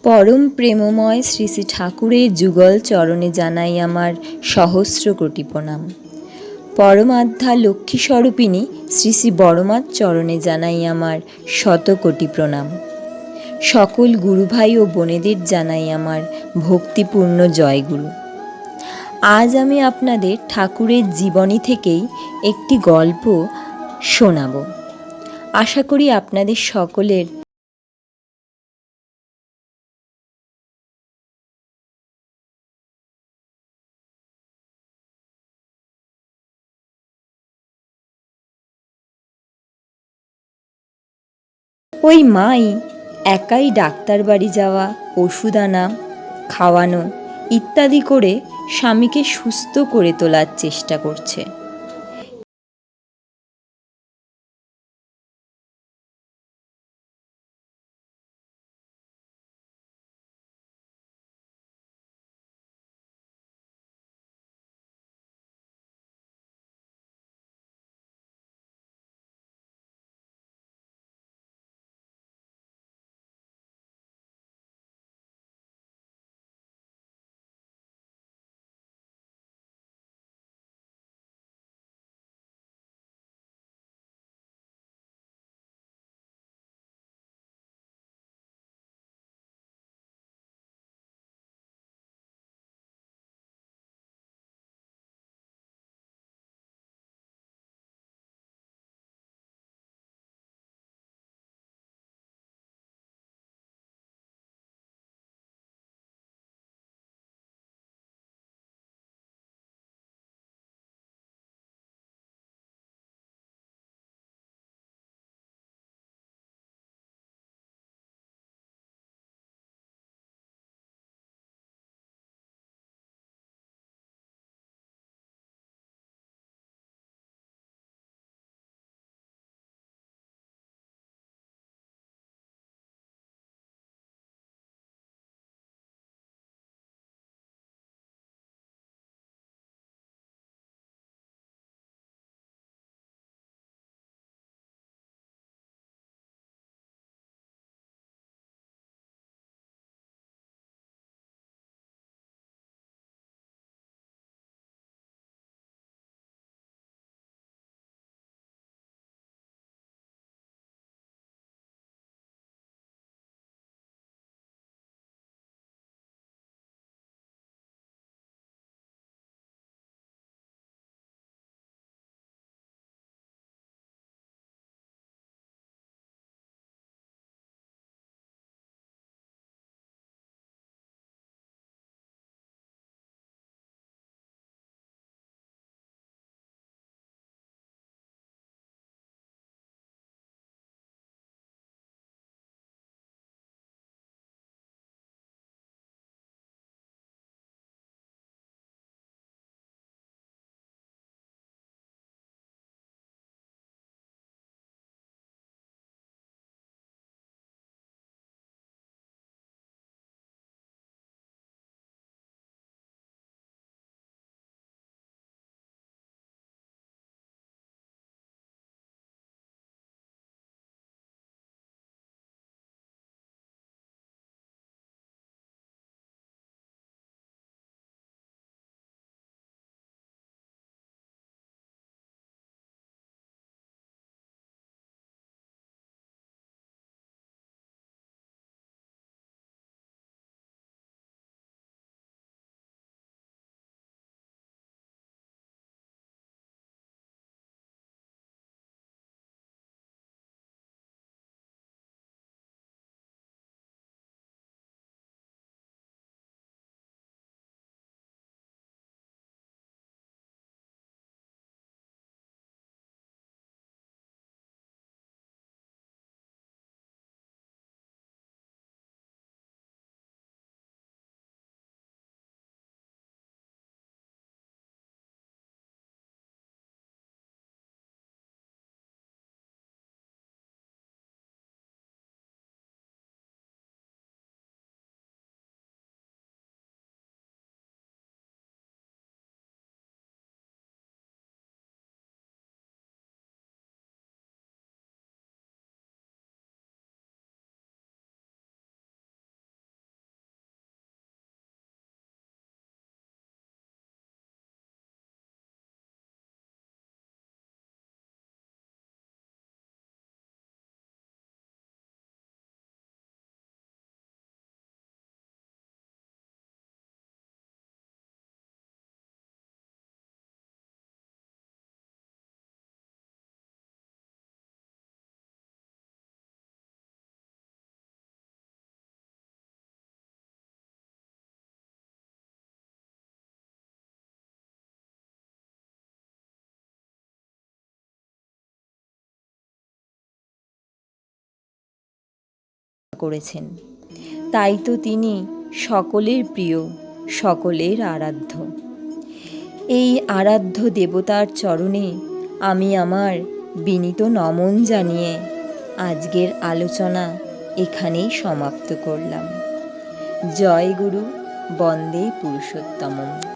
পরম প্রেমময় শ্রী শ্রী ঠাকুরের যুগল চরণে জানাই আমার সহস্র কোটি প্রণাম। পরমাধ্যা লক্ষ্মী স্বরূপিণী শ্রী শ্রী বড়মার চরণে জানাই আমার শত কোটি প্রণাম। সকল গুরুভাই ও বোনেদের জানাই আমার ভক্তিপূর্ণ জয়গুরু। আজ আমি আপনাদের ঠাকুরের জীবনী থেকেই একটি গল্প শোনাব। আশা করি আপনাদের সকলের ওই মাই একাই ডাক্তার বাড়ি যাওয়া, ওষুধ আনা, খাওয়ানো ইত্যাদি করে স্বামীকে সুস্থ করে তোলার চেষ্টা করছে। করেছেন। তাই তো তিনি সকলের প্রিয়, সকলের আরাধ্য। এই আরাধ্য দেবতার চরণে আমি আমার বিনীত নমন জানিয়ে আজকের আলোচনা এখানেই সমাপ্ত করলাম। জয় গুরু, বন্দে পুরুষোত্তমম।